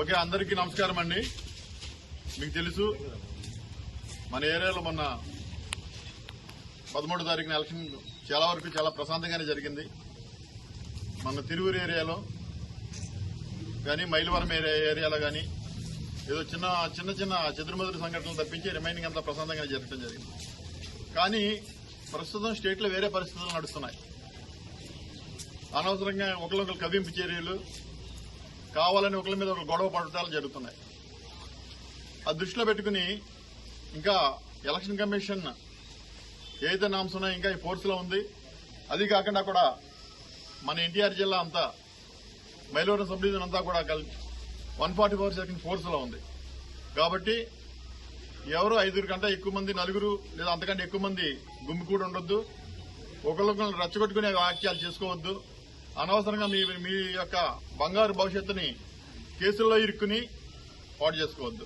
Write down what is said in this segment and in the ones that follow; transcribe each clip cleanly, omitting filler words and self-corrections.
Okay, అందరికీ నమస్కారం అండి. మీకు తెలుసు మన ఏరియాలో మొన్న 13వ తారీఖున ఎలక్షన్ చాలా వరకు చాలా ప్రశాంతంగానే జరిగింది. మన తిరువురు ఏరియాలో కానీ మైలవరం ఏరియాలో కానీ ఏదో చిన్న చెదురుమదురు సంఘటనలు తప్పించి రిమైనింగ్ అంతా ప్రశాంతంగానే జరగడం జరిగింది. కానీ ప్రస్తుతం స్టేట్లో వేరే పరిస్థితులు నడుస్తున్నాయి. అనవసరంగా ఒకరికొకరు కవింపు చర్యలు, కావాలని ఒకరి మీద ఒకరు గొడవ పడటాలు జరుగుతున్నాయి. ఆ దృష్టిలో పెట్టుకుని ఇంకా ఎలక్షన్ కమిషన్ ఏదైతే నామ్స్ ఉన్నాయో ఇంకా ఈ ఫోర్స్ లో ఉంది. అది కాకుండా కూడా మన ఎన్టీఆర్ జిల్లా అంతా మైలవరం సబ్ డివిజన్ అంతా కూడా 144 సెకండ్ ఫోర్స్ లో ఉంది. కాబట్టి ఎవరు 5 కంటే ఎక్కువ మంది, 4 లేదా అంతకంటే ఎక్కువ మంది గుమ్మికూడి ఉండొద్దు. ఒకరికొకరు రెచ్చగొట్టుకునే వాక్యాలు చేసుకోవద్దు. అనవసరంగా మీ యొక్క బంగారు భవిష్యత్తుని కేసుల్లో ఇరుక్కుని పాటు చేసుకోవద్దు.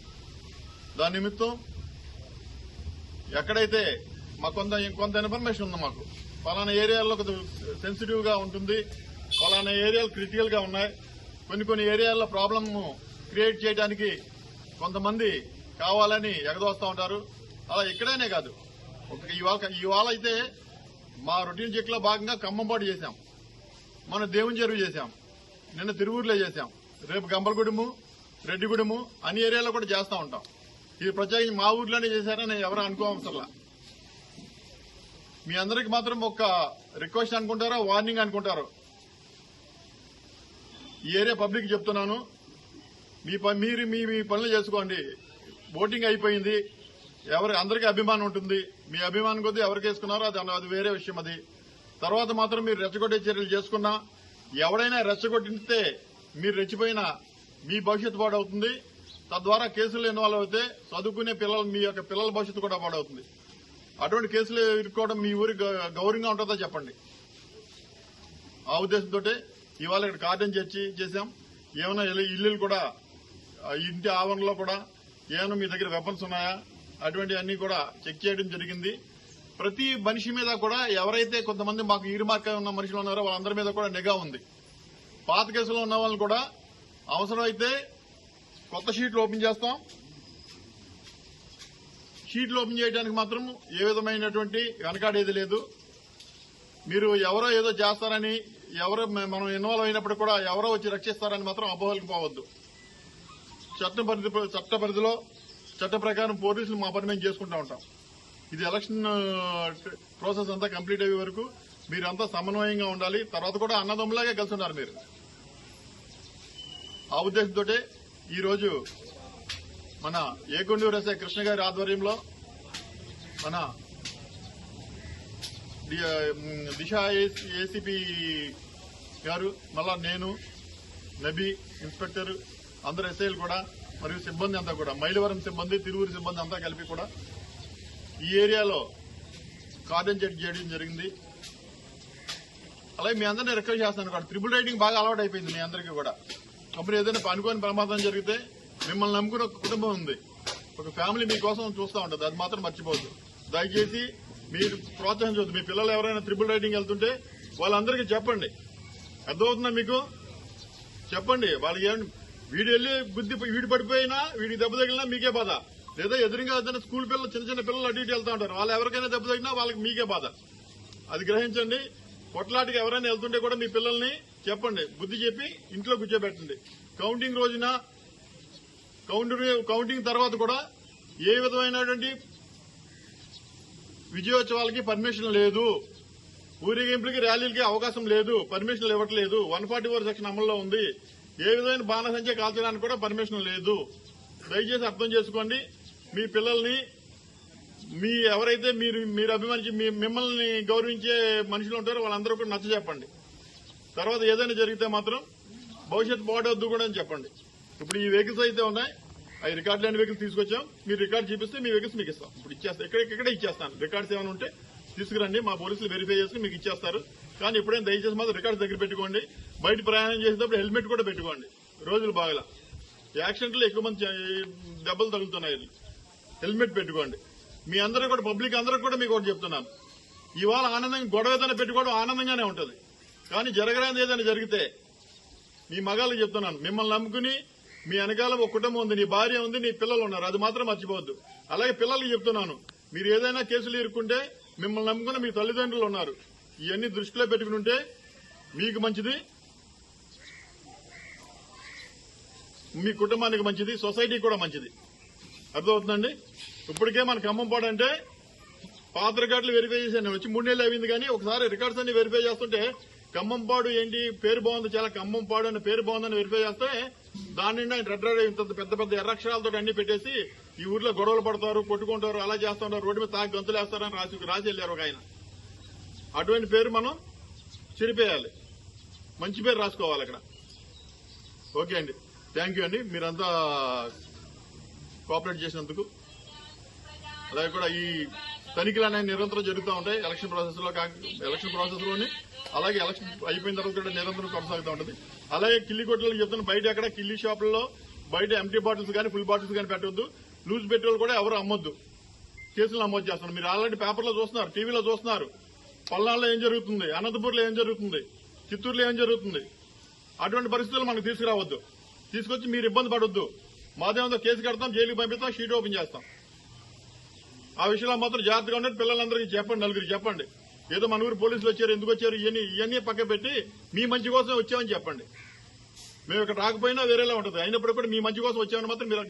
దాని నిమిత్తం ఎక్కడైతే మాకు కొంత ఇన్ఫర్మేషన్ ఉంది, మాకు పలానా ఏరియాల్లో సెన్సిటివ్ గా ఉంటుంది, పలానా ఏరియాలు క్రిటికల్ గా ఉన్నాయి, కొన్ని ఏరియాల్లో ప్రాబ్లం క్రియేట్ చేయడానికి కొంతమంది కావాలని ఎగదోస్తా ఉంటారు. అలా ఎక్కడైనా కాదు. ఇవాళ అయితే మా రొటీన్ చెక్ లో భాగంగా ఖమ్మంపాటు చేశాం, మన దేవుని చెరువు చేశాం, నిన్న తిరువూరులో చేశాం, రేపు గంపలగూడెము, రెడ్డిగూడెము అన్ని ఏరియాలో కూడా చేస్తా ఉంటాం. ఇది ప్రత్యేకించి మా ఊర్లోనే చేశారని ఎవరు అనుకోవసరలా. మీ అందరికి మాత్రం ఒక రిక్వెస్ట్ అనుకుంటారో వార్నింగ్ అనుకుంటారో, ఈ ఏరియా పబ్లిక్ చెప్తున్నాను, మీరు మీ పనులు చేసుకోండి. ఓటింగ్ అయిపోయింది, అందరికీ అభిమానం ఉంటుంది. మీ అభిమానం కొద్దీ ఎవరికి వేసుకున్నారో అది వేరే విషయం. అది తర్వాత మాత్రం మీరు రెచ్చగొట్టే చర్యలు చేసుకున్నా, ఎవడైనా రెచ్చగొట్టితే మీరు రెచ్చిపోయినా మీ భవిష్యత్తు పాడవుతుంది. తద్వారా కేసులు ఇన్వాల్వ్ అవుతే చదువుకునే మీ యొక్క పిల్లల భవిష్యత్తు కూడా పాడవుతుంది. అటువంటి కేసులు ఇరుక్కోవడం మీ ఊరి గౌరవంగా ఉంటుందో చెప్పండి. ఆ ఉద్దేశంతో ఇవాళ ఇక్కడ కార్డన్ చేశాం. ఏమైనా ఇల్లులు కూడా, ఇంటి ఆవరణలో కూడా ఏమైనా మీ దగ్గర వెపన్స్ ఉన్నాయా అటువంటివన్నీ కూడా చెక్ చేయడం జరిగింది. ప్రతి మనిషి మీద కూడా ఎవరైతే కొంతమంది మాకు ఈరుమార్క ఉన్న మనుషులు ఉన్నారో వాళ్ళందరి మీద కూడా నిఘా ఉంది. పాత కేసులో ఉన్న వాళ్ళని కూడా అవసరమైతే కొత్త షీట్లు ఓపెన్ చేస్తాం. షీట్లు ఓపెన్ చేయడానికి మాత్రం ఏ విధమైనటువంటి వెనకాడేది లేదు. మీరు ఎవరో ఏదో చేస్తారని, ఎవరో మనం ఇన్వాల్వ్ అయినప్పుడు కూడా ఎవరో వచ్చి రక్షిస్తారని మాత్రం అపోహలకు పోవద్దు. చట్ట పరిధిలో చట్ట ప్రకారం పోలీసులు మా పని మేము చేసుకుంటూ ఉంటాం. ఇది ఎలక్షన్ ప్రాసెస్ అంతా కంప్లీట్ అయ్యే వరకు మీరంతా సమన్వయంగా ఉండాలి. తర్వాత కూడా అన్నదమ్ములాగే కలిసి ఉన్నారు మీరు. ఆ ఉద్దేశంతో ఈరోజు మన ఏకొండూరు ఎస్ఐ కృష్ణ గారి ఆధ్వర్యంలో మన దిశ ఏసీపీ గారు, మళ్ళా నేను, నబీ ఇన్స్పెక్టర్, అందరు ఎస్ఐలు కూడా మరియు సిబ్బంది అంతా కూడా, మైలవరం సిబ్బంది, తిరువురు సిబ్బంది అంతా కలిపి కూడా ఈ ఏరియాలో కార్డన్ చేయడం జరిగింది. అలాగే మీ అందరినీ రిక్వెస్ట్ చేస్తాను కూడా, ట్రిపుల్ రైడింగ్ బాగా అలవాటు అయిపోయింది మీ అందరికీ కూడా. అప్పుడు ఏదైనా అనుకోని ప్రమాదం జరిగితే మిమ్మల్ని నమ్ముకుని ఒక కుటుంబం ఉంది, ఒక ఫ్యామిలీ మీకోసం చూస్తూ ఉంటుంది. అది మాత్రం మర్చిపోవద్దు. దయచేసి మీరు ప్రోత్సహించవద్దు. మీ పిల్లలు ఎవరైనా ట్రిపుల్ రైడింగ్ వెళ్తుంటే వాళ్ళందరికీ చెప్పండి. అర్థమవుతుందా మీకు? చెప్పండి. వాళ్ళకి వీడు వెళ్ళి వీడి పడిపోయినా, వీడికి దెబ్బ తగిలినా మీకే బాధ. లేదా ఎదురుగా ఏదైనా స్కూల్ పిల్లలు, చిన్న పిల్లలు అటు ఇటు వెళ్తూ ఉంటారు, వాళ్ళు ఎవరికైనా దెబ్బ తగిలినా వాళ్ళకి మీకే బాధ. అది గ్రహించండి. కొట్లాటికి ఎవరైనా వెళ్తుంటే కూడా మీ పిల్లల్ని చెప్పండి, బుద్ధి చెప్పి ఇంట్లో కూర్చోబెట్టండి. కౌంటింగ్ రోజున, కౌంటింగ్ తర్వాత కూడా ఏ విధమైనటువంటి విజయోత్సవాలకి పర్మిషన్ లేదు, ఊరేగింపులకి ర్యాలీలకి అవకాశం లేదు, పర్మిషన్లు ఇవ్వట్లేదు. 144 సెక్షన్ అమల్లో ఉంది. ఏ విధమైన బాణసంచ కాల్చడానికి కూడా పర్మిషన్ లేదు. దయచేసి అర్థం చేసుకోండి. మీ పిల్లల్ని, ఎవరైతే మీరు అభిమానించి మిమ్మల్ని గౌరవించే మనుషులు ఉంటారో వాళ్ళందరూ కూడా నచ్చ చెప్పండి. తర్వాత ఏదైనా జరిగితే మాత్రం భవిష్యత్తు పాడవద్దు కూడా అని చెప్పండి. ఇప్పుడు ఈ వెహికల్స్ అయితే ఉన్నాయి, అవి రికార్డు లేని వెహికల్స్ తీసుకొచ్చాం. మీరు రికార్డు చూపిస్తే మీ వెహికల్స్ మీకు ఇస్తాం. ఇప్పుడు ఇక్కడే ఇచ్చేస్తాను. రికార్డ్స్ ఏమైనా ఉంటే తీసుకురండి, మా పోలీసులు వెరిఫై చేసుకుని మీకు ఇచ్చేస్తారు. కానీ ఎప్పుడైనా దయచేసి మాత్రం రికార్డ్స్ దగ్గర పెట్టుకోండి. బయట ప్రయాణం చేసేటప్పుడు హెల్మెట్ కూడా పెట్టుకోండి. రోజులు బాగలా, యాక్సిడెంట్లు ఎక్కువ మంది దెబ్బలు తగులుతున్నాయి. హెల్మెట్ పెట్టుకోండి. మీ అందరూ కూడా, పబ్లిక్ అందరూ కూడా మీకు ఒకటి చెప్తున్నాను, ఇవాళ ఆనందంగా గొడవ ఏదైనా పెట్టుకోవడం ఆనందంగానే ఉంటుంది. కానీ జరగరాని ఏదైనా జరిగితే మీ మగాళ్ళకి చెప్తున్నాను, మిమ్మల్ని నమ్ముకుని మీ వెనకాల ఒక కుటుంబం ఉంది, నీ భార్య ఉంది, నీ పిల్లలు ఉన్నారు, అది మాత్రం మర్చిపోవద్దు. అలాగే పిల్లలకి చెప్తున్నాను, మీరు ఏదైనా కేసులు ఇరుక్కుంటే మిమ్మల్ని నమ్ముకున్న మీ తల్లిదండ్రులు ఉన్నారు. ఇవన్నీ దృష్టిలో పెట్టుకుని ఉంటే మీకు మంచిది, మీ కుటుంబానికి మంచిది, సొసైటీకి కూడా మంచిది. అర్థమవుతుందండి? ఇప్పటికే మన ఖమ్మంపాడు అంటే పాత రికార్డులు వెరిఫై చేశాను, వచ్చి 3 నెలలు అయింది. కానీ ఒకసారి రికార్డ్స్ అన్ని వెరిఫై చేస్తుంటే ఖమ్మంపాడు ఏంటి పేరు బాగుంది, చాలా ఖమ్మంపాడు అనే పేరు బాగుందని వెరిఫై చేస్తే దాని నిండా రెడ్ రెడ్ ఇంత పెద్ద పెద్ద ఎర్రక్షరాలతో అన్ని పెట్టేసి ఈ ఊర్లో గొడవలు పడతారు, కొట్టుకుంటారు, అలా చేస్తుంటారు, రోడ్డు మీద తాగి గంతులు వేస్తారని రాసి వెళ్ళారు ఒక ఆయన. అటువంటి పేరు మనం చెరిపేయాలి, మంచి పేరు రాసుకోవాలి అక్కడ. ఓకే అండి, థ్యాంక్ యూ అండి, మీరంతా కోఆపరేట్ చేసినందుకు. అలాగే కూడా ఈ తనిఖీలు అనేవి నిరంతరం జరుగుతూ ఉంటాయి ఎలక్షన్ ప్రాసెస్ లోని, అలాగే ఎలక్షన్ అయిపోయిన తర్వాత కూడా నిరంతరం కొనసాగుతూ ఉంటుంది. అలాగే కిల్లి కొట్లలో చెప్తున్న బయట ఎక్కడ కిల్లి షాపుల్లో బయట ఎంటీ బాటిల్స్ కానీ ఫుల్ బాటిల్స్ కానీ పెట్టొద్దు. లూజ్ పెట్రోల్ కూడా ఎవరు అమ్మొద్దు, కేసులు నమోదు చేస్తున్నారు. మీరు ఆల్రెడీ పేపర్లో చూస్తున్నారు, టీవీలో చూస్తున్నారు, పల్నాడులో ఏం జరుగుతుంది, అనంతపూర్లో ఏం జరుగుతుంది, చిత్తూరులో ఏం జరుగుతుంది. అటువంటి పరిస్థితులు మనకు తీసుకురావద్దు, తీసుకొచ్చి మీరు ఇబ్బంది పడొద్దు. మాదేమంతో కేసు కడతాం, జైలుకి పంపిస్తాం, షీట్ ఓపెన్ చేస్తాం. ఆ విషయంలో మాత్రం జాగ్రత్తగా ఉండండి. పిల్లలందరికీ చెప్పండి, నలుగురికి చెప్పండి. ఏదో మన ఊరు పోలీసులు వచ్చారు, ఎందుకు వచ్చారు, ఇవన్నీ పక్క పెట్టి మీ మంచి కోసం వచ్చామని చెప్పండి. మేము ఇక్కడ రాకపోయినా వేరేలా ఉంటుంది, అయినప్పుడు కూడా మీ మంచి కోసం వచ్చామని మాత్రం మీరు